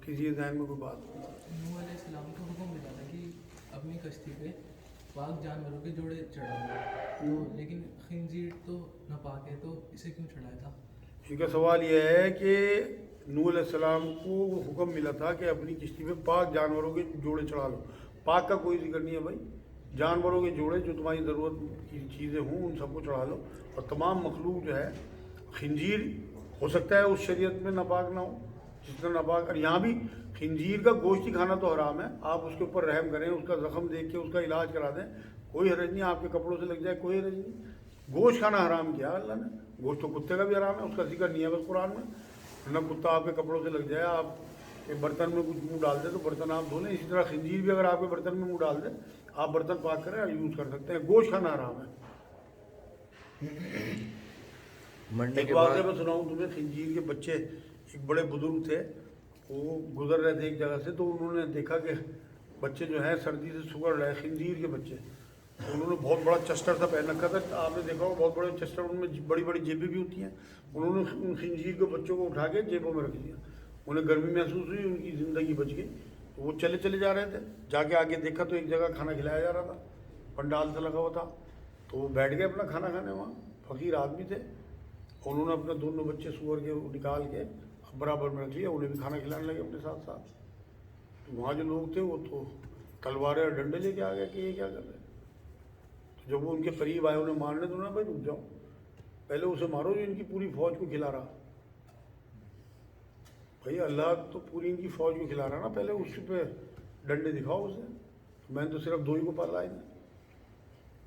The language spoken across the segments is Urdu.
کسی ذہن میں کوئی بات ہو. نوح علیہ السلام کو حکم ملا تھا کہ اپنی کشتی پہ پاک جانوروں کے جوڑے چڑھاؤ، لیکن خنزیر تو ناپاک ہے، تو اسے کیوں چڑھایا تھا؟ ان کا سوال یہ ہے کہ نوح علیہ السلام کو حکم ملا تھا کہ اپنی کشتی پہ پاک جانوروں کے جوڑے چڑھا لو. پاک کا کوئی ذکر نہیں ہے بھائی، جانوروں کے جوڑے جو تمہاری ضرورت کی چیزیں ہوں ان سب کو چڑھا لو. اور تمام مخلوق جو ہے، خنزیر ہو سکتا ہے اس شریعت میں ناپاک نہ ہو جس طرح ناپاک، اور یہاں بھی خنزیر کا گوشت ہی کھانا تو حرام ہے. آپ اس کے اوپر رحم کریں، اس کا زخم دیکھ کے اس کا علاج کرا دیں، کوئی حرج نہیں. آپ کے کپڑوں سے لگ جائے کوئی حرج نہیں. گوشت کھانا حرام کیا اللہ نے. گوشت تو کتے کا بھی حرام ہے، اس کا ذکر نہیں ہے بس قرآن میں. نہ کتا آپ کے کپڑوں سے لگ جائے، آپ کے برتن میں کچھ منہ ڈال دیں تو برتن آپ دھو لیں. اسی طرح خنزیر بھی اگر آپ کے برتن میں منہ ڈال دیں آپ برتن پاک کریں اور یوز کر سکتے ہیں. گوشت کھانا حرام ہے. ایک واقعہ میں سناؤں تمہیں. خنزیر کے بچے، ایک بڑے بزرگ تھے، وہ گزر رہے تھے ایک جگہ سے، تو انہوں نے دیکھا کہ بچے جو ہیں سردی سے سگڑ رہے ہیں، خنزیر کے بچے. تو انہوں نے بہت بڑا چسٹر تھا پہن رکھا تھا، آپ نے دیکھا ہوگا بہت بڑے چسٹر، ان میں بڑی بڑی جیبیں بھی ہوتی ہیں. انہوں نے ان خنزیر کے بچوں کو اٹھا کے جیبوں میں رکھ دیا. انہیں گرمی محسوس ہوئی، ان کی زندگی بچ گئی. تو وہ چلے جا رہے تھے، جا کے آگے دیکھا تو ایک جگہ کھانا کھلایا جا رہا تھا، پنڈال سے لگا ہوا تھا. تو وہ بیٹھ گئے اپنا کھانا کھانے. وہاں فقیر آدمی تھے، انہوں نے اپنے دونوں بچے سور کے نکال کے برابر میں رکھ لیا، انہیں بھی کھانا کھلانے لگے اپنے ساتھ ساتھ. تو وہاں جو لوگ تھے وہ تو تلواریں اور ڈنڈے لے کے آ گئے کہ یہ کیا کر رہے ہیں. تو جب وہ ان کے قریب آئے انہیں مارنے، تو انہوں نے بھائی رک جاؤ، پہلے اسے مارو جو ان کی پوری فوج کو کھلا رہا. بھائی اللہ تو پوری ان کی فوج کو کھلا رہا نا، پہلے اس پہ ڈنڈے دکھاؤ اسے. میں نے تو صرف 2 ہی کو پالا ہے.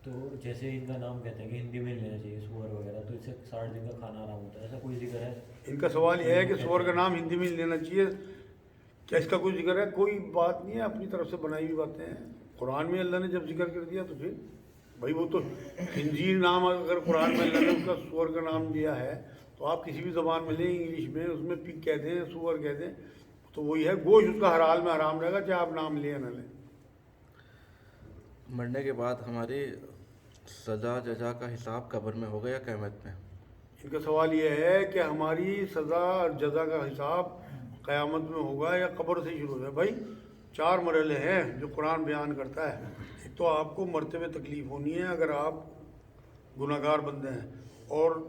تو جیسے ان کا نام کہتے ہیں کہ ہندی میں لینا چاہیے سور وغیرہ، تو اس سے 60 دن کا کھانا آرام ہوتا ہے، ایسا کوئی ذکر ہے؟ ان کا سوال یہ ہے کہ سور کا نام ہندی میں لینا چاہیے، کیا اس کا کوئی ذکر ہے؟ کوئی بات نہیں ہے، اپنی طرف سے بنائی ہوئی باتیں ہیں. قرآن میں اللہ نے جب ذکر کر دیا تو پھر بھائی وہ تو خنزیر نام اگر قرآن میں اللہ نے اس کا سور کا نام دیا ہے تو آپ کسی بھی زبان میں لیں، انگلش میں، اس میں پگ کہہ دیں، سور کہہ دیں، تو وہی ہے. گوشت اس کا ہر حال میں حرام رہے گا چاہے آپ نام لیں یا نہ لیں. مرنے کے بعد ہماری سزا جزا کا حساب قبر میں ہوگا یا قیامت میں؟ ان کا سوال یہ ہے کہ ہماری سزا اور جزا کا حساب قیامت میں ہوگا یا قبر سے شروع ہوگا. بھائی 4 مرحلے ہیں جو قرآن بیان کرتا ہے. ایک تو آپ کو مرتے ہوئے تکلیف ہونی ہے اگر آپ گناہ گار بندے ہیں، اور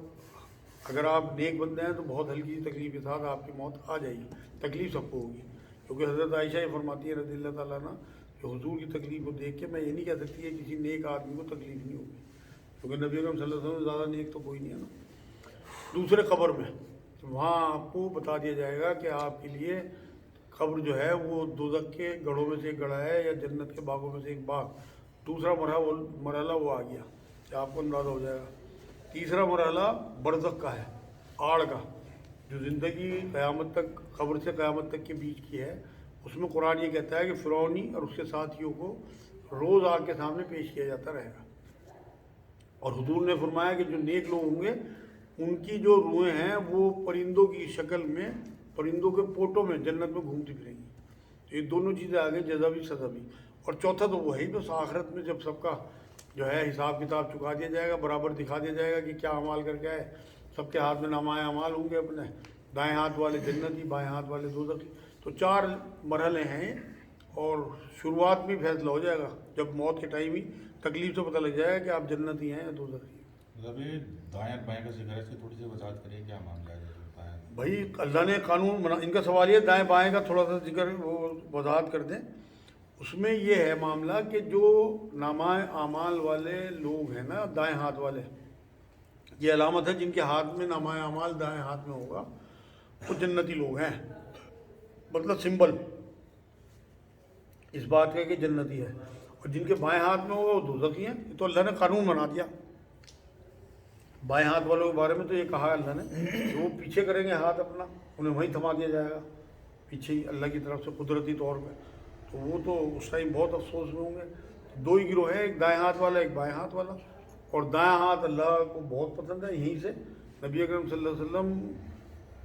اگر آپ نیک بندے ہیں تو بہت ہلکی تکلیف کے ساتھ آپ کی موت آ جائے گی. تکلیف سب کو ہوگی، کیونکہ حضرت عائشہ یہ فرماتی ہے رضی اللہ تعالیٰ عنہ کہ حضور کی تکلیف کو دیکھ کے میں یہ نہیں کہہ سکتی کہ کسی نیک آدمی کو تکلیف نہیں ہوگی، کیونکہ نبی اکرم صلی اللہ علیہ وسلم سے زیادہ نیک تو کوئی نہیں ہے نا. دوسرے قبر میں وہاں آپ کو بتا دیا جائے گا کہ آپ کے لیے قبر جو ہے وہ دوزخ کے گڑھوں میں سے ایک گڑھا ہے یا جنت کے باغوں میں سے ایک باغ. دوسرا مرحلہ وہ آ گیا کہ آپ کو اندازہ ہو جائے گا. تیسرا مرحلہ برزخ کا ہے، آڑ کا، جو زندگی قیامت تک، قبر سے قیامت تک کے بیچ کی ہے. اس میں قرآن یہ کہتا ہے کہ فرعونی اور اس کے ساتھیوں کو روز آگ کے سامنے پیش کیا جاتا رہے گا. اور حضور نے فرمایا کہ جو نیک لوگ ہوں گے ان کی جو روحیں ہیں وہ پرندوں کی شکل میں، پرندوں کے پوٹوں میں جنت میں گھومتی پھریں گی. تو یہ دونوں چیزیں آگے، جزا بھی سزا بھی. اور چوتھا تو وہ ہے بس آخرت میں جب سب کا جو ہے حساب کتاب چکا دیا جائے گا، برابر دکھا دیا جائے گا کہ کیا اعمال کر کے آئے. سب کے ہاتھ میں نامہ اعمال ہوں گے اپنے، دائیں ہاتھ والے جنتی، بائیں ہاتھ والے دوزخی. تو 4 مرحلے ہیں اور شروعات میں فیصلہ ہو جائے گا جب موت کے ٹائم ہی تکلیف سے پتہ لگ جائے گا کہ آپ جنتی ہیں یا دوزخی. ابھی دائیں بائیں کا ذکر ہے، اس کی تھوڑی سی وضاحت کریے کیا معاملہ ہے دائیں؟ بھائی اللہ نے قانون بنا، ان کا سوال یہ دائیں بائیں کا تھوڑا سا ذکر وہ وضاحت کر دیں. اس میں یہ ہے معاملہ کہ جو نامہ اعمال والے لوگ ہیں نا، دائیں ہاتھ والے، یہ علامت ہے جن کے ہاتھ میں نامہ اعمال دائیں ہاتھ میں ہوگا وہ جنتی لوگ ہیں. مطلب سمبل اس بات کا کہ جنتی ہے. اور جن کے بائیں ہاتھ میں ہوگا وہ دوزخی ہیں. یہ تو اللہ نے قانون بنا دیا. بائیں ہاتھ والوں کے بارے میں تو یہ کہا ہے اللہ نے کہ وہ پیچھے کریں گے ہاتھ اپنا، انہیں وہیں تھما دیا جائے گا پیچھے ہی اللہ کی طرف سے قدرتی طور پہ. تو وہ تو اس ٹائم بہت افسوس میں ہوں گے. 2 ہی گروہ ہیں، ایک دائیں ہاتھ والا ایک بائیں ہاتھ والا. اور دائیں ہاتھ اللہ کو بہت پسند ہے. یہیں سے نبی اکرم صلی اللہ علیہ وسلم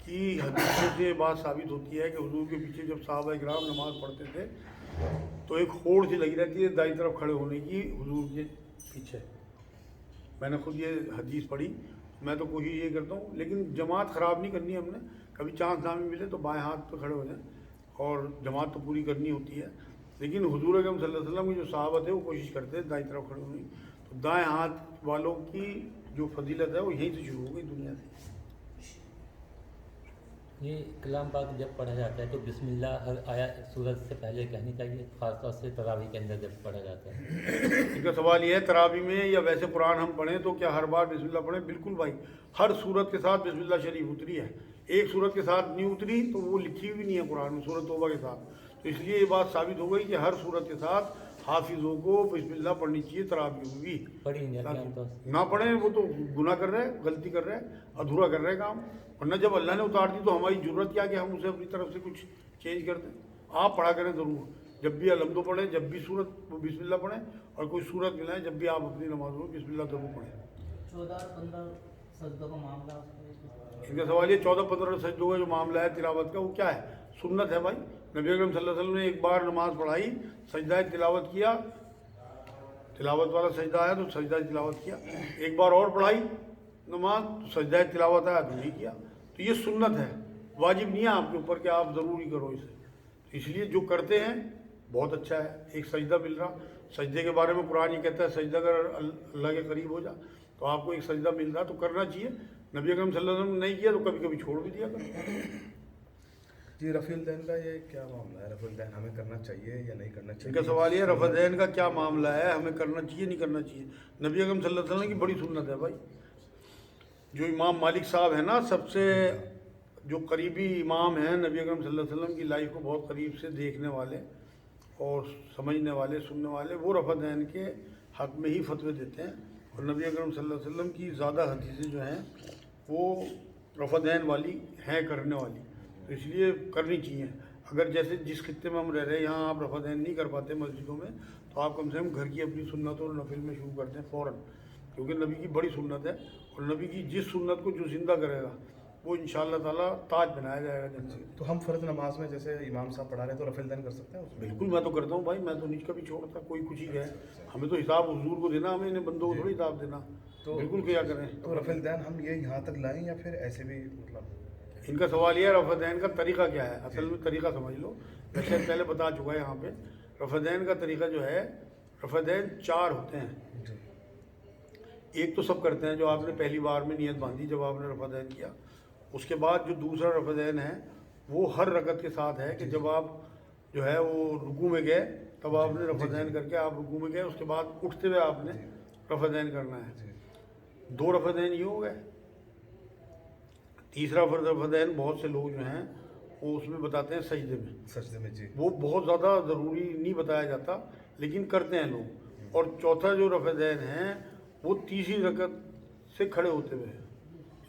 کی حدیثوں سے یہ بات ثابت ہوتی ہے کہ حضور کے پیچھے جب صحابہ کرام نماز پڑھتے تھے تو ایک ہوڑ سی لگی رہتی ہے دائیں طرف کھڑے ہونے کی حضور کے پیچھے. میں نے خود یہ حدیث پڑھی. میں تو کوشش یہ کرتا ہوں، لیکن جماعت خراب نہیں کرنی ہم نے. کبھی چانس نامی ملے تو بائیں ہاتھ پہ کھڑے ہو جائیں اور جماعت تو پوری کرنی ہوتی ہے، لیکن حضور اکرم صلی اللہ علیہ وسلم کی جو صحابہ تھے وہ کوشش کرتے ہیں دائیں طرف کھڑے ہونے کی، تو دائیں ہاتھ والوں کی جو فضیلت ہے وہ یہیں سے شروع ہو گئی دنیا سے۔ یہ کلام پاک جب پڑھا جاتا ہے تو بسم اللہ ہر آیت سورت سے پہلے کہنی چاہیے، خاص طور سے تراویح کے اندر جب پڑھا جاتا ہے؟ ان کا سوال یہ ہے تراویح میں یا ویسے قرآن ہم پڑھیں تو کیا ہر بار بسم اللہ پڑھیں؟ بالکل بھائی، ہر سورت کے ساتھ بسم اللہ شریف اتری ہے، ایک سورت کے ساتھ نہیں اتری تو وہ لکھی ہوئی نہیں ہے قرآن میں، سورت توبہ کے ساتھ، تو اس لیے یہ بات ثابت ہو گئی کہ ہر سورت کے ساتھ حافظوں کو بسم اللہ پڑھنی چاہیے تراویح میں بھی۔ پڑھی نہیں جاتی عام طور سے۔ نہ پڑھیں وہ تو گناہ کر رہے ہیں، غلطی کر رہے ہیں، ادھورا کر رہے ہیں کام، ورنہ جب اللہ نے اتار دی تو ہماری ضرورت کیا کہ ہم اسے اپنی طرف سے کچھ چینج کر دیں۔ آپ پڑھا کریں ضرور، جب بھی الحمد پڑھیں، جب بھی سورت بسم اللہ پڑھیں، اور کوئی سورت ملائیں جب بھی آپ اپنی نمازوں میں بسم اللہ ضرور پڑھیں۔ 14-15 سجدوں کا معاملہ ان کا سوال یہ 14-15 سجدوں کا جو معاملہ ہے تلاوت کا وہ کیا ہے؟ سنت ہے بھائی، نبی اکرم صلی اللہ علیہ وسلم نے ایک بار نماز پڑھائی، سجدہ تلاوت کیا، تلاوت والا سجدہ آیا تو سجدہ تلاوت کیا، ایک بار اور پڑھائی نماز تو سجدہ تلاوت آیا تو نہیں کیا، تو یہ سنت ہے، واجب نہیں ہے آپ کے اوپر کہ آپ ضروری کرو اسے، تو اس لیے جو کرتے ہیں بہت اچھا ہے، ایک سجدہ مل رہا، سجدے کے بارے میں قرآن یہ کہتا ہے سجدہ کر اللہ کے قریب ہو جا، تو آپ کو ایک سجدہ مل رہا تو کرنا چاہیے، نبی اکرم صلی اللہ علیہ وسلم نے نہیں کیا تو کبھی کبھی چھوڑ بھی دیا کرو۔ جی رفع الدین کا یہ کیا معاملہ ہے؟ رفع الدین ہمیں کرنا چاہیے یا نہیں کرنا ان چاہیے؟ کا سوال یہ رفع دین کا کیا معاملہ ہے، ہمیں کرنا چاہیے نہیں کرنا چاہیے؟ نبی اکرم صلی اللہ علیہ وسلم کی بڑی سنت ہے بھائی، جو امام مالک صاحب ہیں نا، سب سے جو قریبی امام ہیں نبی اکرم صلی اللہ علیہ وسلم کی لائف کو بہت قریب سے دیکھنے والے اور سمجھنے والے سننے والے، وہ رفع دین کے حق میں ہی فتوے دیتے ہیں، اور نبی اکرم صلی اللہ علیہ وسلم کی زیادہ حدیثیں جو ہیں وہ رفع دین والی ہیں، کرنے والی، تو اس لیے کرنی چاہیے۔ اگر جیسے جس خطے میں ہم رہ رہے ہیں یہاں آپ رفع دین نہیں کر پاتے مسجدوں میں، تو آپ کم سے کم گھر کی اپنی سنت اور نفل میں شروع کرتے ہیں فوراً، کیونکہ نبی کی بڑی سنت ہے، اور نبی کی جس سنت کو جو زندہ کرے گا وہ انشاءاللہ تعالیٰ تاج بنایا جائے گا جنت میں۔ تو ہم فرض نماز میں جیسے امام صاحب پڑھا رہے ہیں تو رفع الدین کر سکتے ہیں اس میں؟ بالکل، میں تو کرتا ہوں بھائی، میں تو نہیں کبھی چھوڑتا، کوئی کچھ ہی کہے، ہمیں تو حساب حضور کو دینا، ہمیں انہیں بندوں کو تھوڑی حساب دینا، تو بالکل کیا کریں۔ تو رفع الدین ہم یہ یہاں تک لائیں یا پھر ایسے بھی مطلب؟ ان کا سوال یہ ہے رفع دین کا طریقہ کیا ہے؟ اصل میں طریقہ سمجھ لو، میں شاید پہلے بتا چکا ہے یہاں پہ، رفع دین کا طریقہ جو ہے، رفع دین 4 ہوتے ہیں، جی ایک تو سب کرتے ہیں جو آپ نے پہلی بار میں نیت باندھی جب آپ نے رفع دین کیا، اس کے بعد جو دوسرا رفع دین ہے وہ ہر رکعت کے ساتھ ہے کہ جب آپ جو ہے وہ رکوع میں گئے تب آپ نے رفع دین کر کے آپ رکوع میں گئے، اس کے بعد اٹھتے ہوئے آپ نے رفع دین کرنا ہے، 2 رفع دین یہ ہو گئے۔ تیسرا رفع دین بہت سے لوگ جو ہیں وہ اس میں بتاتے ہیں سجدے میں، سجدے میں، جی وہ بہت زیادہ ضروری نہیں بتایا جاتا لیکن کرتے ہیں لوگ، اور چوتھا جو رفع دین ہے وہ تیسری رکعت سے کھڑے ہوتے ہوئے،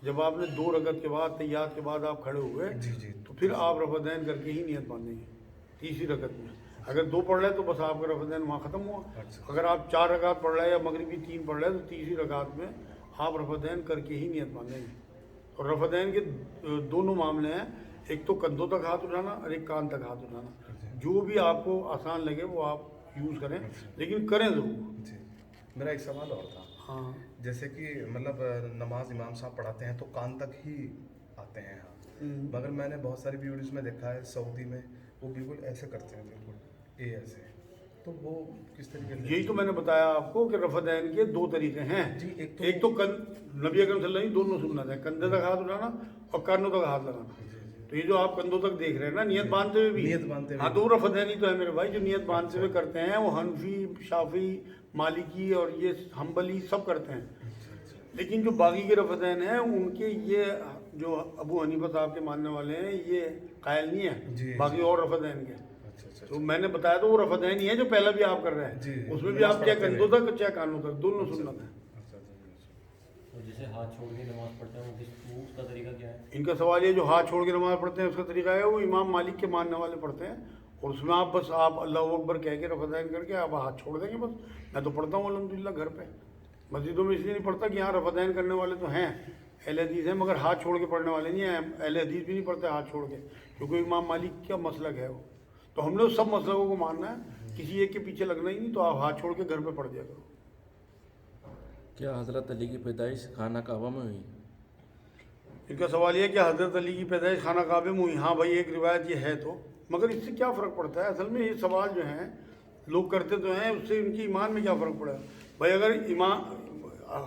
جب آپ نے 2 رکعت کے بعد تحیات کے بعد آپ کھڑے ہوئے جی جی تو پھر آپ رفع دین کر کے ہی نیت باندھیں گے تیسری رکعت میں، اگر 2 پڑھ رہے تو بس آپ کا رفع دین وہاں ختم ہوا، اگر آپ 4 رکعت پڑھ رہے ہیں یا مغربی 3 پڑھ رہے ہیں تو تیسری رکعت میں آپ رفع دین کر کے ہی نیت باندھیں گے۔ اور رفع دین کے دونوں معاملے ہیں، ایک تو کندھوں تک ہاتھ اٹھانا اور ایک کان تک ہاتھ اٹھانا، جو بھی آپ کو آسان لگے وہ آپ یوز کریں لیکن کریں ضرور۔ جی میرا ایک سوال اور تھا، ہاں جیسے کہ مطلب نماز امام صاحب پڑھاتے ہیں تو کان تک ہی آتے ہیں، ہاں مگر میں نے بہت ساری ویڈیوز میں دیکھا ہے سعودی میں وہ بالکل ایسے کرتے ہیں، بالکل یہ ایسے، تو وہ کس طریقے سے؟ یہی تو میں نے بتایا آپ کو کہ رفع دین کے 2 طریقے ہیں، جی ایک تو نبی اکرم صلی اللہ علیہ وسلم دونوں سنت ہے، کندھے تک ہاتھ اٹھانا اور کانوں تک ہاتھ لگانا، تو یہ جو آپ کندھوں تک دیکھ رہے ہیں نا نیت باندھتے ہوئے بھی، نیت باندھتے ہوئے، ہاں تو وہ رفع دین ہی تو ہے میرے بھائی، جو نیت باندھتے ہوئے کرتے ہیں وہ حنفی، شافعی، مالکی اور یہ حنبلی سب کرتے ہیں، لیکن جو باقی کے رفع دین ہیں ان کے یہ جو ابو حنیفہ صاحب کے ماننے والے ہیں یہ قائل نہیں ہے باقی اور رفع دین کے، تو میں نے بتایا تو وہ رفع دین ہی ہے جو پہلا بھی آپ کر رہے ہیں، اس میں بھی آپ چاہے کندھوں تک چاہے کانوں تک دونوں سنت ہیں۔ اور جسے ہاتھ چھوڑ کے نماز پڑھتے ہیں وہ اس کا طریقہ کیا ہے؟ ان کا سوال یہ جو ہاتھ چھوڑ کے نماز پڑھتے ہیں اس کا طریقہ ہے وہ امام مالک کے ماننے والے پڑھتے ہیں، اور اس میں آپ بس آپ اللہ اکبر کہہ کے رفع دین کر کے آپ ہاتھ چھوڑ دیں گے بس، میں تو پڑھتا ہوں الحمدللہ گھر پہ، مسجدوں میں اس لیے نہیں پڑھتا کہ یہاں رفع دین کرنے والے تو ہیں اہل حدیث ہیں مگر ہاتھ چھوڑ کے پڑھنے والے نہیں ہیں، اہل حدیث بھی نہیں پڑھتے ہاتھ چھوڑ کے، کیونکہ امام مالک کا مسلک ہے وہ، تو ہم نے سب مسلکوں کو ماننا ہے، کسی ایک کے پیچھے لگنا ہی نہیں، تو آپ ہاتھ چھوڑ کے گھر پہ پڑھ دیا کرو۔ کیا حضرت علی کی پیدائش خانہ کعبہ میں ہوئی؟ ان کا سوال یہ ہے کہ حضرت علی کی پیدائش خانہ کعبے میں ہوئی. ہاں بھائی ایک روایت یہ ہے تو، مگر اس سے کیا فرق پڑتا ہے؟ اصل میں یہ سوال جو ہیں لوگ کرتے تو ہیں، اس سے ان کی ایمان میں کیا فرق پڑا؟ بھائی اگر امام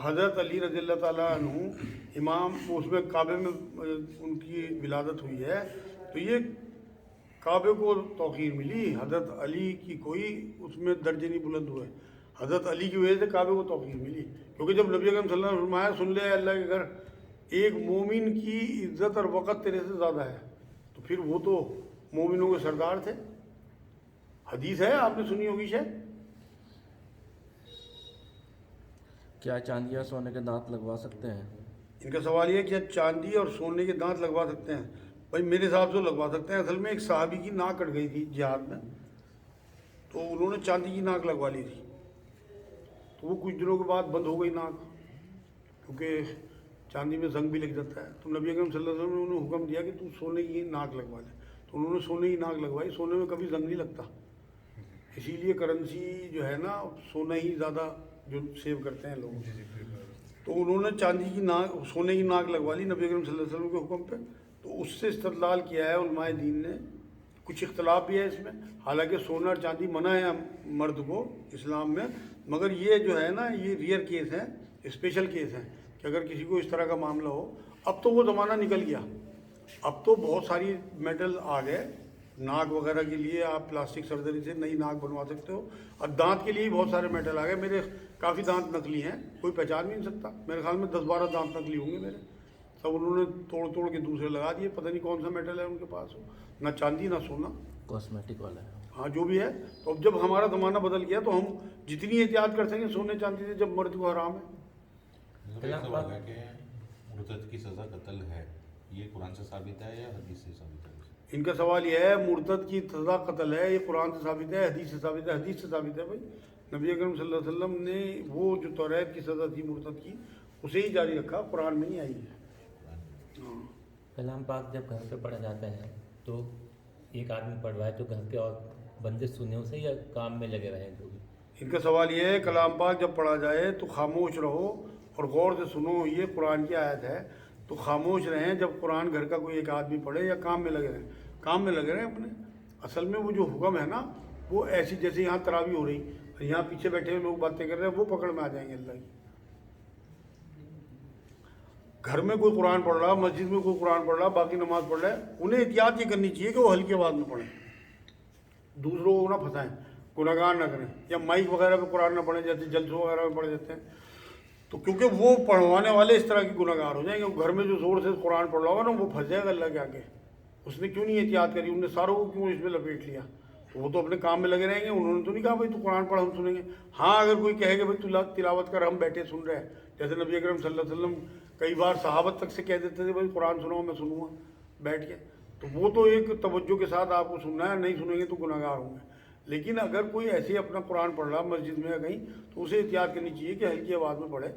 حضرت علی رضی اللہ تعالیٰ عنہ امام اس میں کعبے میں ان کی ولادت ہوئی ہے تو یہ کعبے کو توقیر ملی، حضرت علی کی کوئی اس میں درجے نہیں بلند ہوئے. حضرت علی کی وجہ سے کعبے کو توقیر ملی، کیونکہ جب نبی اکرم صلی اللہ علیہ وسلم نے فرمایا سن لے اللہ کے گھر، ایک مومن کی عزت اور وقت تیرے سے زیادہ ہے، تو پھر وہ تو مومنوں کے سردار تھے. حدیث ہے، آپ نے سنی ہوگی شاید. کیا چاندی یا سونے کے دانت لگوا سکتے ہیں؟ ان کا سوال یہ ہے کہ چاندی اور سونے کے دانت لگوا سکتے ہیں؟ بھائی میرے حساب سے لگوا سکتے ہیں. اصل میں ایک صحابی کی ناک کٹ گئی تھی جہاد میں، تو انہوں نے چاندی کی ناک لگوا لی تھی، تو وہ کچھ دنوں کے بعد بند ہو گئی ناک، کیونکہ چاندی میں زنگ بھی لگ جاتا ہے. تو نبی اکرم صلی اللہ علیہ وسلم نے انہیں حکم دیا کہ تو سونے کی ناک لگوا لے، تو انہوں نے سونے کی ناک لگوائی. سونے میں کبھی زنگ نہیں لگتا، اسی لیے کرنسی جو ہے نا سونا ہی زیادہ جو سیو کرتے ہیں لوگ. تو انہوں نے چاندی کی ناک سونے کی ناک لگوا لی نبی اکرم صلی اللہ علیہ وسلم کے حکم پہ. تو اس سے استدلال کیا ہے علماء دین نے. کچھ اختلاف بھی ہے اس میں، حالانکہ سونا اور چاندی منع ہے مرد کو اسلام میں، مگر یہ جو ہے نا یہ ریئر کیس ہے، اسپیشل کیس ہے کہ اگر کسی کو اس طرح کا معاملہ ہو. اب تو وہ زمانہ نکل گیا، اب تو بہت ساری میٹل آ گئے. ناک وغیرہ کے لیے آپ پلاسٹک سرجری سے نئی ناک بنوا سکتے ہو، اور دانت کے لیے بہت سارے میٹل آ گئے. میرے کافی دانت نقلی ہیں، کوئی پہچان بھی نہیں سکتا. میرے خیال میں 10-12 دانت نقلی ہوں گے میرے، سب انہوں نے توڑ کے دوسرے لگا دیے. پتہ نہیں کون سا میٹل ہے ان کے پاس، نہ چاندی نہ سونا، کاسمیٹک والا ہے. ہاں جو بھی ہے. تو اب جب ہمارا زمانہ بدل گیا تو ہم جتنی احتیاط کر سکیں سونے چاندی سے، جب مرد کو حرام ہے. ایک سوال ہے کہ مرتد کی سزا قتل ہے، یہ قرآن سے ثابت ہے یا حدیث سے ثابت ہے؟ ان کا سوال یہ ہے مرتد کی سزا قتل ہے، یہ قرآن سے ثابت ہے حدیث سے ثابت ہے؟ حدیث سے ثابت ہے. بھائی نبی اکرم صلی اللہ علیہ وسلم نے وہ جو توریت کی سزا تھی مرتد کی اسے ہی جاری رکھا، قرآن میں نہیں آئی ہے. کلام پاک جب گھر پہ پڑھا جاتا ہے تو ایک آدمی پڑھ رہا ہے تو گھر کے اور بندے سنے اسے یا کام میں لگے رہیں جو بھی؟ ان کا سوال یہ ہے کلام پاک جب پڑھا جائے تو خاموش رہو اور غور سے سنو، یہ قرآن کی آیت ہے. تو خاموش رہیں جب قرآن گھر کا کوئی ایک آدمی پڑھے، یا کام میں لگے رہیں؟ کام میں لگے رہیں اپنے. اصل میں وہ جو حکم ہے نا وہ ایسی جیسے یہاں تراویح ہو رہی، یہاں پیچھے بیٹھے ہوئے لوگ باتیں کر رہے ہیں، وہ پکڑ میں آ جائیں گے اللہ کی. گھر میں کوئی قرآن پڑھ رہا، مسجد میں کوئی قرآن پڑھ رہا، باقی نماز پڑھ رہا ہے، انہیں احتیاط یہ کرنی چاہیے کہ وہ ہلکی آواز میں پڑھیں، دوسروں کو نہ پھنسائیں، گناہگار نہ کریں، یا مائک وغیرہ پہ قرآن نہ پڑھیں جیسے جلسوں وغیرہ میں پڑھ جاتے ہیں. تو کیونکہ وہ پڑھوانے والے اس طرح کے گناہگار ہو جائیں گے. گھر میں جو زور سے قرآن پڑھ رہا ہوگا نا وہ پھنس جائے گا اللہ کے آگے. اس نے کیوں نہیں احتیاط کری، انہوں نے ساروں کو کیوں اس میں لپیٹ لیا؟ تو وہ تو اپنے کام میں لگے رہیں گے. انہوں نے تو نہیں کہا بھائی تو قرآن پڑھ ہم سنیں گے. ہاں اگر کوئی کہے کہ بھائی تو تلاوت کر ہم بیٹھے سن رہے ہیں، جیسے نبی اکرم صلی اللہ علیہ وسلم کئی بار صحابت تک سے کہہ دیتے تھے بھائی قرآن سناؤ میں سنوں گا بیٹھ کے، تو وہ تو ایک توجہ کے ساتھ آپ کو سننا ہے، نہیں سنیں گے تو گناہگار ہوں گے. لیکن اگر کوئی ایسے اپنا قرآن پڑھ رہا مسجد میں یا کہیں تو اسے احتیاط کرنی چاہیے کہ ہلکی آواز میں پڑھے،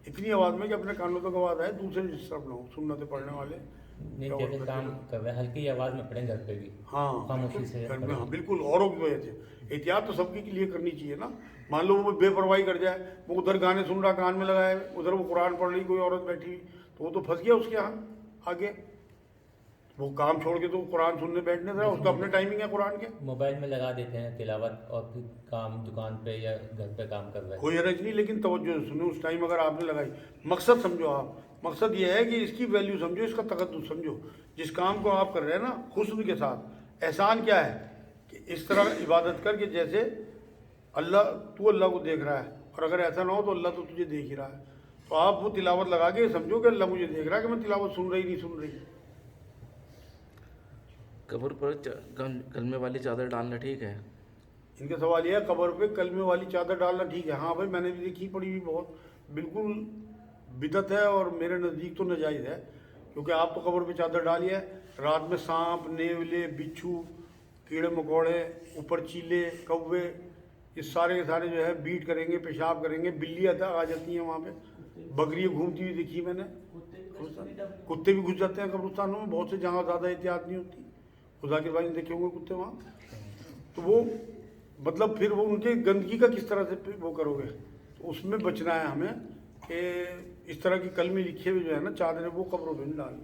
اتنی آواز میں کہ اپنے کانوں تک آواز آئے، دوسرے ڈسٹرب نہ ہو سنتیں پڑھنے والے. نہیں جیسے کام کر رہے ہیں ہلکی آواز میں پڑھیں گھر پہ بھی، ہاں خاموشی سے گھر میں، ہاں بالکل، اوروں کی وجہ سے احتیاط تو سب کے لیے کرنی چاہیے نا. مان لو وہ بے پرواہی کر جائے، وہ ادھر گانے سن رہا کان میں لگائے، ادھر وہ قرآن پڑھ رہی کوئی عورت بیٹھی ہوئی، تو وہ تو پھنس گیا اس کے ہاں آگے. وہ کام چھوڑ کے تو قرآن سننے بیٹھنے تھا، اس کا اپنے ٹائمنگ ہے قرآن کے. موبائل میں لگا دیتے ہیں تلاوت اور پھر کام دکان پہ یا گھر پہ کام کر رہے ہیں. کوئی حرج نہیں، لیکن توجہ سے سنو اس ٹائم اگر آپ نے لگائی. مقصد سمجھو آپ، مقصد یہ ہے کہ اس کی ویلیو سمجھو، اس کا تقدس سمجھو. جس کام کو آپ کر رہے ہیں نا حسن کے ساتھ، احسان کیا ہے کہ اس طرح عبادت کر کے جیسے اللہ کو دیکھ رہا ہے، اور اگر ایسا نہ ہو تو اللہ تو تجھے دیکھ ہی رہا ہے. تو آپ وہ تلاوت لگا کے سمجھو کہ اللہ مجھے دیکھ رہا ہے کہ میں تلاوت سن رہی نہیں سن رہی. قبر پر کلمے والی چادر ڈالنا ٹھیک ہے؟ ان کا سوال یہ ہے قبر پہ کلمے والی چادر ڈالنا ٹھیک ہے؟ ہاں بھائی میں نے بھی دیکھی پڑھی ہوئی بہت، بالکل بدعت ہے اور میرے نزدیک تو ناجائز ہے. کیونکہ آپ تو قبر پہ چادر ڈالیے، رات میں سانپ، نیولے، بچھو، کیڑے مکوڑے، اوپر چیلے، کوے، یہ سارے کے سارے جو ہے بیٹ کریں گے، پیشاب کریں گے. بلیاں آ جاتی ہیں وہاں پہ، بکریاں گھومتی ہوئی دیکھی میں نے، کتے بھی گھس جاتے ہیں قبرستانوں میں بہت سے، جہاں زیادہ احتیاط نہیں ہوتی. خدا کے بھائی نے دیکھے ہوں گے کتے وہاں. تو وہ مطلب پھر وہ ان کے گندگی کا کس طرح سے وہ کرو گے؟ تو اس میں بچنا ہے ہمیں کہ اس طرح کی کلمے لکھے ہوئے جو ہے نا چادریں، وہ قبروں پہ نہیں ڈالنی.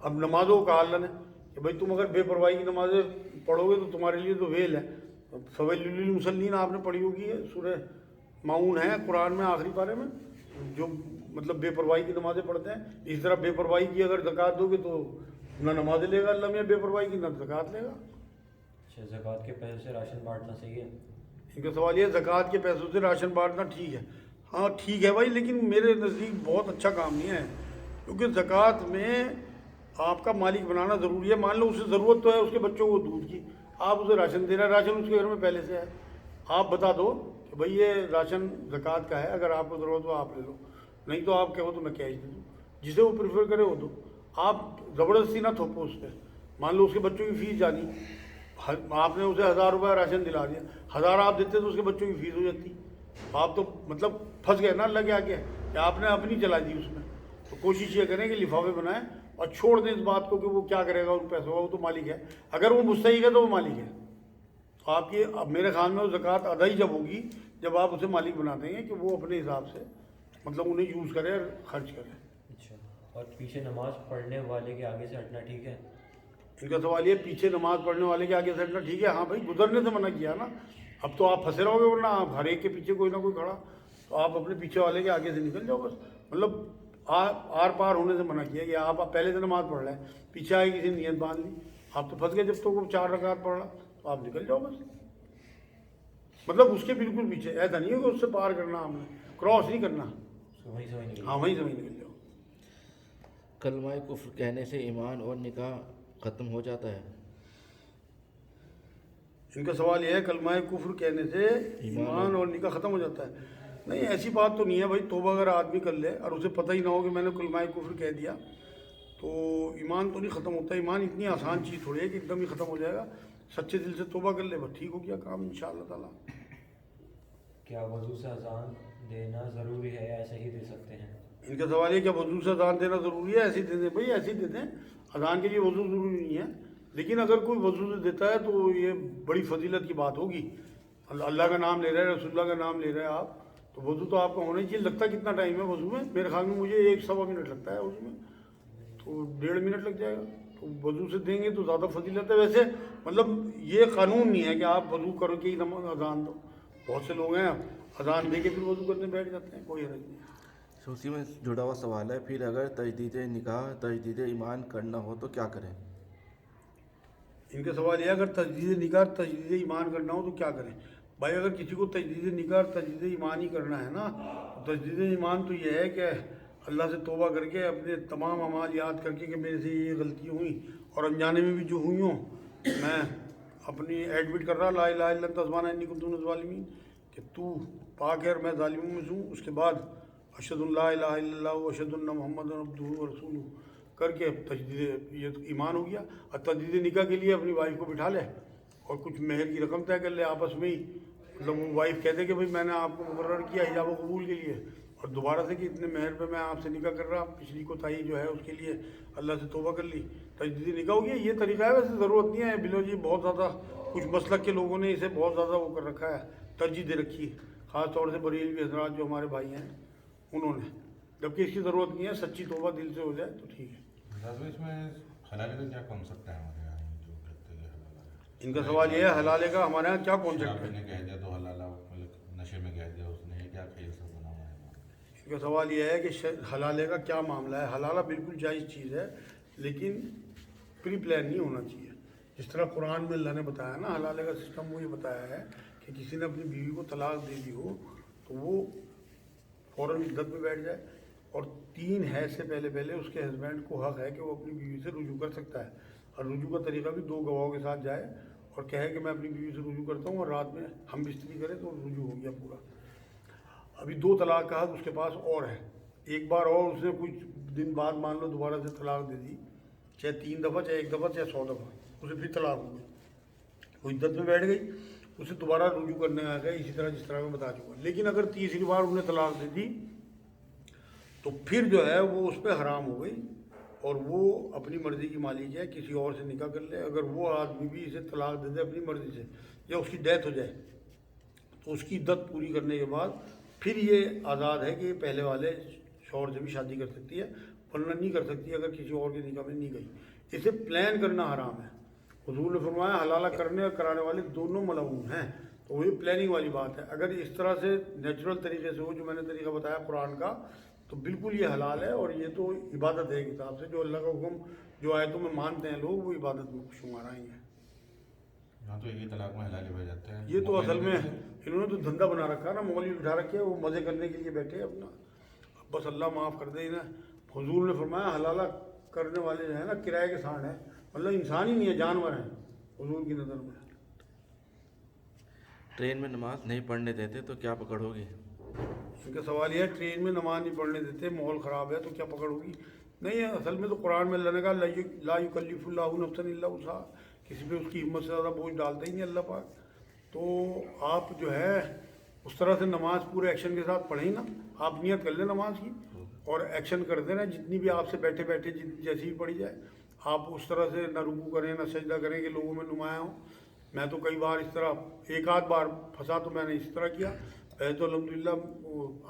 اب نمازوں کا حال ہے کہ بھائی تم اگر بے پرواہی کی نمازیں پڑھو گے تو تمہارے لیے تو ویل ہے. فویل للمصلین آپ نے پڑھی ہوگی ہے, سورہ معون ہے قرآن میں آخری پارے میں, جو مطلب بے پرواہی کی نمازیں پڑھتے ہیں. اس طرح بے پرواہی کی اگر زکوٰۃ دو گے تو نہ نمازیں لے گا اللہ میاں بے پرواہی کی, نہ زکوٰۃ لے گا. اچھا, زکوٰۃ کے پیسے سے راشن بانٹنا صحیح ہے؟ ان کا سوال یہ ہے زکوٰۃ کے پیسوں سے راشن بانٹنا ٹھیک ہے. ہاں ٹھیک ہے بھائی, لیکن میرے نزدیک بہت اچھا کام نہیں ہے, کیونکہ زکوٰۃ میں آپ کا مالک بنانا ضروری ہے. مان لو اسے ضرورت تو ہے اس کے بچوں کو دودھ کی, آپ اسے راشن دے رہے ہیں, راشن اس کے گھر میں پہلے سے ہے. آپ بتا دو کہ بھائی یہ راشن زکوٰۃ کا ہے, اگر آپ کو ضرورت ہو آپ لے لو, نہیں تو آپ کہو تو میں کیش دے دوں, جسے وہ پریفر کرے وہ دو. آپ زبردستی نہ تھوپو اس پہ. مان لو اس کے بچوں کی فیس جانی, آپ نے اسے 1000 روپے راشن دلا دیا, 1000 آپ دیتے تو اس کے بچوں کی فیس ہو جاتی. آپ تو مطلب پھنس گئے نا اللہ کے آگے کہ آپ نے اپنی چلا دی اس میں. تو کوشش یہ کریں کہ لفافے بنائیں اور چھوڑ دیں اس بات کو کہ وہ کیا کرے گا ان پیسوں کا, وہ تو مالک ہے. اگر وہ مستحق ہے تو وہ مالک ہے. تو آپ کی اب میرے خیال میں وہ زکوٰۃ ادا ہی جب ہوگی جب آپ اسے مالک بنا دیں گے کہ وہ اپنے حساب سے مطلب انہیں یوز کرے اور خرچ کرے. اچھا, اور پیچھے نماز پڑھنے والے کے آگے سے ہٹنا ٹھیک ہے؟ ان کا سوال یہ پیچھے نماز پڑھنے والے کے آگے سے ہٹنا ٹھیک ہے؟ ہاں بھائی, گزرنے سے منع کیا نا. اب تو آپ پھنسے رہو گے, ورنہ آپ ہر ایک کے پیچھے کوئی نہ کوئی کھڑا, تو آپ اپنے پیچھے والے کے آگے سے نکل جاؤ بس. مطلب آر پار ہونے سے منع کیا کہ آپ پہلے سے نماز پڑھ رہے ہیں, پیچھے آئے کسی نے نیت باندھ لی, آپ تو پھنس گئے. جب تو وہ 4 رکعت پڑھ رہا تو آپ نکل جاؤ بس. مطلب اس کے بالکل پیچھے, ایسا نہیں ہے کہ اس سے پار کرنا, ہم نے کراس نہیں کرنا. وہیں سے وہیں نکل ہاں وہیں سے وہیں نکل جاؤ. کلمہ کفر کہنے سے ایمان اور نکاح ختم ہو جاتا ہے؟ ان کا سوال یہ ہے کلمہ کفر کہنے سے ایمان اور نکاح ختم ہو جاتا ہے. نہیں, ایسی بات تو نہیں ہے بھائی. توبہ اگر آدمی کر لے اور اسے پتہ ہی نہ ہو کہ میں نے کلمہ کفر کہہ دیا تو ایمان تو نہیں ختم ہوتا. ایمان اتنی آسان چیز تھوڑی ہے کہ ایک دم ہی ختم ہو جائے گا. سچے دل سے توبہ کر لے بس ٹھیک ہو گیا کام انشاءاللہ تعالیٰ. کیا وضو سے اذان دینا ضروری ہے یا ایسے ہی دے سکتے ہیں؟ ان کا سوال یہ کہ وضو سے اذان دینا ضروری ہے؟ ایسے ہی دے دیں بھائی, ایسے ہی دے دیں. اذان کے لیے وضو ضروری نہیں ہے, لیکن اگر کوئی وضو سے دیتا ہے تو یہ بڑی فضیلت کی بات ہوگی. اللہ کا نام لے رہے ہیں, رسول اللہ کا نام لے رہے ہیں آپ, تو وضو تو آپ کا ہونا ہی چاہیے. لگتا کتنا ٹائم ہے وضو میں؟ میرے خیال میں مجھے 1-1.25 منٹ لگتا ہے وضو میں, تو 1.5 منٹ لگ جائے گا. تو وضو سے دیں گے تو زیادہ فضیلت ہے. ویسے مطلب یہ قانون نہیں ہے کہ آپ وضو کرو کہ اذان دو. بہت سے لوگ ہیں اذان دے کے پھر وضو کرنے بیٹھ جاتے ہیں, کوئی حرج نہیں. اسی میں جڑا ہوا سوال ہے, پھر اگر تجدید نکاح تجدید ایمان کرنا ہو تو کیا کریں؟ ان کا سوال یہ ہے اگر تجدید نکاح تجدید ایمان کرنا ہو تو کیا کریں؟ بھائی اگر کسی کو تجدید نکاح تجدید ایمان ہی کرنا ہے نا, تو تجدید ایمان تو یہ ہے کہ اللہ سے توبہ کر کے اپنے تمام اعمال یاد کر کے کہ میرے سے یہ غلطی ہوئی اور انجانے میں بھی جو ہوئی ہوں میں اپنی ایڈمٹ کر رہا لا الہ الا انت سبحانک انی کنت من الظالمین, کہ تو پاک ہے اور میں ظالموں میں ہوں. اس کے بعد اشہد ان لا الہ الا اللہ و اشہد ان محمد عبدہ و رسولہ کر کے تجدید یہ ایمان ہو گیا. اور تجدید نکاح کے لیے اپنی وائف کو بٹھا لے اور کچھ مہر کی رقم طے کر لے آپس میں ہی. مطلب وہ وائف کہتے کہ بھائی میں نے آپ کو مقرر کیا حجاب و قبول کے لیے, اور دوبارہ سے کہ اتنے مہر پہ میں آپ سے نکاح کر رہا, پچھلی کوتاہی جو ہے اس کے لیے اللہ سے توبہ کر لی, تجدید نکاح ہو گیا. یہ طریقہ ہے, ویسے ضرورت نہیں ہے بلو جی. بہت زیادہ کچھ مسلک کے لوگوں نے اسے بہت زیادہ وہ کر رکھا ہے, ترجیح دے رکھی ہے, خاص طور سے بریلوی حضرات جو ہمارے بھائی ہیں انہوں نے, جبکہ اس کی ضرورت نہیں ہے. سچی توبہ دل سے ہو جائے تو ٹھیک ہے. اس میں حلالے کا کیا کانسیپٹ ہے ہمارے یہاں جو کہتے ہیں حلالہ؟ ان کا سوال یہ ہے حلالے کا ہمارے یہاں کیا شراب کانسیپٹ ہے؟ نے کہہ دیا تو حلالہ, مطلب نشے میں کہہ دیا اس نے, یہ کیا کھیل سب بنا ہوا ہے؟ ان کا سوال یہ ہے کہ حلالے کا کیا معاملہ ہے؟ حلالہ بالکل جائز چیز ہے, لیکن پری پلان نہیں ہونا چاہیے. جس طرح قرآن میں اللہ نے بتایا نا حلالے کا سسٹم, وہ یہ بتایا ہے کہ کسی نے اپنی بیوی کو طلاق دے دی ہو تو وہ فوراً عدت میں بیٹھ جائے, اور 3 حیض سے پہلے اس کے ہسبینڈ کو حق ہے کہ وہ اپنی بیوی سے رجوع کر سکتا ہے. اور رجوع کا طریقہ بھی 2 گواہوں کے ساتھ جائے اور کہے کہ میں اپنی بیوی سے رجوع کرتا ہوں, اور رات میں ہم بستری کریں تو رجوع ہو گیا پورا. ابھی 2 طلاق کا حق اس کے پاس اور ہے. ایک بار اور اس نے کچھ دن بعد مان لو دوبارہ سے طلاق دے دی, چاہے 3 دفعہ, چاہے 1 دفعہ, چاہے 100 دفعہ, اسے پھر طلاق ہو گئی, وہ عدت میں بیٹھ گئی, اسے دوبارہ رجوع کرنے آ گیا, اسی طرح جس طرح میں بتا چکا. لیکن اگر تیسری بار انہیں طلاق دے دی تو پھر جو ہے وہ اس پہ حرام ہو گئی, اور وہ اپنی مرضی کی مالک ہے, کسی اور سے نکاح کر لے. اگر وہ آدمی بھی اسے طلاق دے دے اپنی مرضی سے, یا اس کی ڈیتھ ہو جائے, تو اس کی عدت پوری کرنے کے بعد پھر یہ آزاد ہے کہ پہلے والے شوہر سے بھی شادی کر سکتی ہے, ورنہ نہیں کر سکتی اگر کسی اور کے نکاح میں نہیں گئی. اسے پلان کرنا حرام ہے. حضور نے فرمایا حلالہ کرنے اور کرانے والے دونوں ملعون ہیں. تو وہی پلاننگ والی بات ہے. اگر اس طرح سے نیچرل طریقے سے ہو جو میں نے طریقہ بتایا قرآن کا تو بالکل یہ حلال ہے. اور یہ تو عبادت ہے ایک حساب سے. جو اللہ کا حکم جو آیتوں میں مانتے ہیں لوگ وہ عبادت میں شمار آئیں گے. یہاں تو ایک طلاق میں حلال ہو جاتے ہیں. یہ تو اصل میں انہوں نے تو دھندا بنا رکھا نا, مولوی بٹھا رکھے وہ مزے کرنے کے لیے بیٹھے اپنا. بس اللہ معاف کر دے انہیں. حضور نے فرمایا حلالہ کرنے والے جو ہیں نا کرائے کے سانڈ ہیں, مطلب انسان ہی نہیں ہے, جانور ہیں حضور کی نظر میں. ٹرین میں نماز نہیں پڑھنے دیتے تو کیا پکڑ ہوگی؟ ان کا سوال یہ ہے ٹرین میں نماز نہیں پڑھنے دیتے, ماحول خراب ہے تو کیا پکڑ ہوگی؟ نہیں ہے. اصل میں تو قرآن میں اللہ نے کہا لا یکلف اللہ نفسا الا وسعہا, کسی پہ اس کی ہمت سے زیادہ بوجھ ڈالتا ہی نہیں اللہ پاک. تو آپ جو ہے اس طرح سے نماز پورے ایکشن کے ساتھ پڑھیں نا. آپ نیت کر لیں نماز کی اور ایکشن کرتے رہیں, جتنی بھی آپ سے بیٹھے بیٹھے جیسی بھی پڑھی جائے آپ اس طرح سے نہ رکوع کریں نہ سجدہ کریں کہ لوگوں میں نمایاں ہوں. میں تو کئی بار اس طرح ایک آدھ بار پھنسا تو میں نے اس طرح کیا. پہلے تو الحمدللہ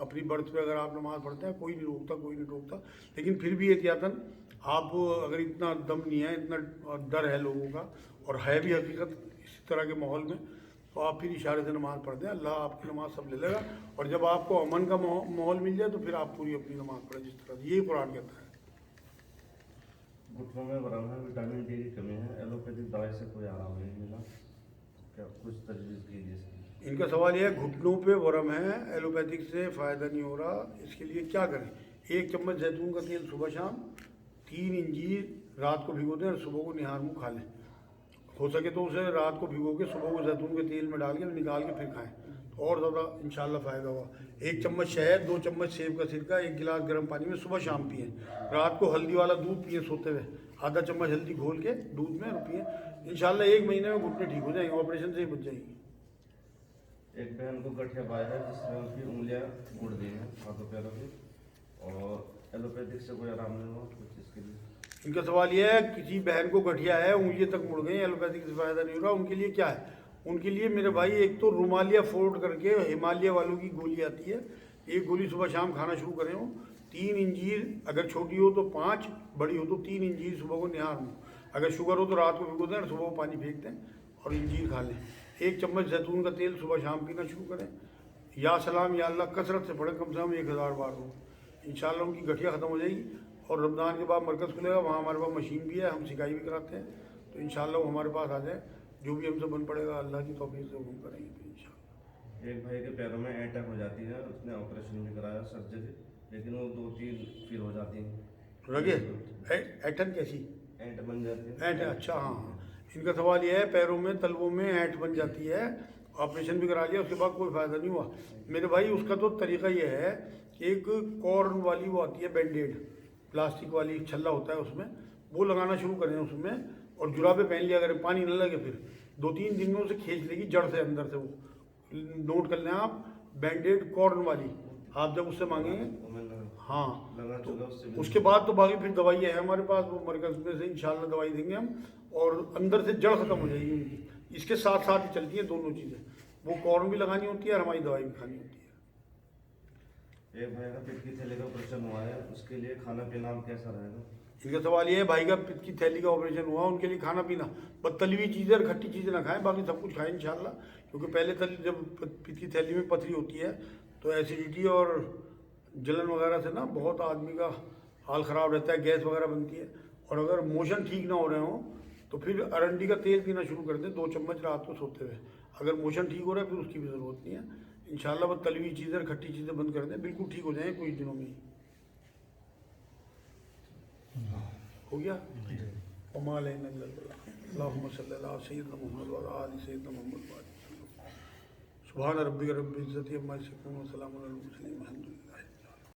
اپنی برتھ پہ اگر آپ نماز پڑھتے ہیں کوئی نہیں روکتا, کوئی نہیں ٹوکتا, لیکن پھر بھی احتیاطاً آپ اگر اتنا دم نہیں ہے, اتنا ڈر ہے لوگوں کا اور ہے بھی حقیقت اس طرح کے ماحول میں, تو آپ پھر اشارے سے نماز پڑھتے ہیں. اللہ آپ کی نماز سب لے لے گا. اور جب آپ کو امن کا ماحول مل جائے تو پھر آپ پوری اپنی نماز پڑھیں جس طرح سے. یہی قرآن کہتا ہے. گھٹنوں میں ورم ہے, وٹامن ڈی کی کمی ہے, ایلوپیتھک دوائی سے کوئی آرام نہیں ملا, کیا کچھ تجویز کیجیے اس کی؟ ان کا سوال یہ ہے گھٹنوں پہ ورم ہے, ایلوپیتھک سے فائدہ نہیں ہو رہا, اس کے لیے کیا کریں؟ 1 چمچ زیتون کا تیل صبح شام, 3 انجیر رات کو بھگو دیں اور صبح کو نہار منہ کھا لیں. ہو سکے تو اسے رات کو بھگو کے صبح کو زیتون کے تیل میں ڈال کے نکال کے پھر کھائیں تو اور زیادہ انشاءاللہ فائدہ ہوا. 1 چمچ شہد, 2 چمچ سیب کا سرکہ, 1 گلاس گرم پانی میں صبح شام پئیں. رات کو ہلدی والا دودھ پئیں سوتے ہوئے, آدھا چمچ ہلدی گھول کے دودھ میں پئیں. انشاءاللہ 1 مہینے میں گھٹنے ٹھیک ہو جائیں گے, آپریشن سے ہی بچ جائیں گی. ایک بہن کو گٹھیا پایا ہے جس میں ان کی انگلیاں مڑ گئی ہیں ہاتھوں پیروں کی, اور ایلوپیتھک سے کوئی آرام نہیں ہوا کچھ اس کے لیے. ان کا سوال یہ ہے کسی بہن کو گٹھیا ہے, انگلی تک مڑ گئی, ایلوپیتھک سے فائدہ نہیں ہو رہا, ان کے لیے کیا ہے؟ ان کے لیے میرے بھائی ایک تو رومالیہ فورڈ کر کے ہمالیہ والوں کی گولی آتی ہے, ایک گولی صبح شام کھانا شروع کریں ہو. 3 انجیر اگر چھوٹی ہو تو 5, بڑی ہو تو 3 انجیر صبح کو نہار منہ. اگر شوگر ہو تو رات کو بھگو دیں اور صبح کو پانی پھینک دیں اور انجیر کھا لیں. 1 چمچ زیتون کا تیل صبح شام پینا شروع کریں. یا سلام یا اللہ کثرت سے پڑھیں, کم سے کم 1000 بار ہو. انشاءاللہ ان کی گٹھیا ختم ہو جائے گی. اور رمضان کے بعد مرکز کھلے گا, وہاں ہمارے پاس مشین بھی ہے, ہم سکائی بھی کراتے ہیں. تو انشاءاللہ وہ ہمارے پاس آ جائیں, جو بھی ہم سے بن پڑے گا اللہ کی توفیق سے وہ ہم کریں گے انشاءاللہ. ایک بھائی کے پیروں میں اینٹک ہو جاتی ہے, اس نے آپریشن بھی کرایا سرجری, لیکن وہ 2-3 پھر ہو جاتی ہیں. رگے ایٹن کیسی اینٹ بن جاتی ہے. اینٹ, اچھا ہاں ہاں. ان کا سوال یہ ہے پیروں میں تلووں میں اینٹ بن جاتی ہے, آپریشن بھی کرا لیا, اس کے بعد کوئی فائدہ نہیں ہوا. میرے بھائی اس کا تو طریقہ یہ ہے کہ ایک کارن والی وہ آتی ہے بینڈیڈ, پلاسٹک والی چھلا ہوتا ہے اس میں, وہ لگانا شروع کریں اس میں, اور جرابیں پہن لیا کریں, پانی نہ لگے, پھر 2-3 دن میں اسے کھینچ لے گی جڑ سے اندر سے. وہ نوٹ کر لیں آپ, بینڈیڈ کارن والی, آپ جب اس سے مانگیں گے ہاں تو اس کے بعد تو باقی پھر دوائیاں ہیں ہمارے پاس, وہ مرکز میں سے انشاءاللہ دوائی دیں گے ہم, اور اندر سے جڑ ختم ہو جائے گی ان کی. اس کے ساتھ ساتھ ہی چلتی ہیں دونوں چیزیں, وہ کارن بھی لگانی ہوتی ہے اور ہماری دوائی بھی کھانی ہوتی ہے. ایک بھائی کا پیٹ کی تھیلی کا آپریشن ہوا ہے, اس کے لیے کھانا پینا کیسا رہے گا؟ ان کا سوال یہ ہے بھائی کا پت کی تھیلی کا آپریشن ہوا, ان کے لیے کھانا پینا بس تلی ہوئی چیزیں اور کھٹی چیزیں نہ کھائیں, باقی سب کچھ کھائیں انشاءاللہ. کیونکہ پہلے جب پت کی تھیلی میں پتھری ہوتی ہے تو ایسیڈیٹی اور جلن وغیرہ سے نا بہت آدمی کا حال خراب رہتا ہے, گیس وغیرہ بنتی ہے. اور اگر موشن ٹھیک نہ ہو رہے ہوں تو پھر ارنڈی کا تیل پینا شروع کر دیں 2 چمچ رات کو سوتے ہوئے. اگر موشن ٹھیک ہو رہا ہے پھر اس کی بھی ضرورت نہیں ہے انشاءاللہ. بس تلی ہوئی چیزیں اور کھٹی چیزیں بند کر دیں, بالکل ٹھیک ہو جائیں کچھ دنوں میں ہی. ہو گیا وما علینا الا البلاغ. اللهم صل علی سیدنا محمد وعلی آل سیدنا محمد. سبحان ربک رب العزت عما یصفون وسلام علی المرسلین والحمد للہ.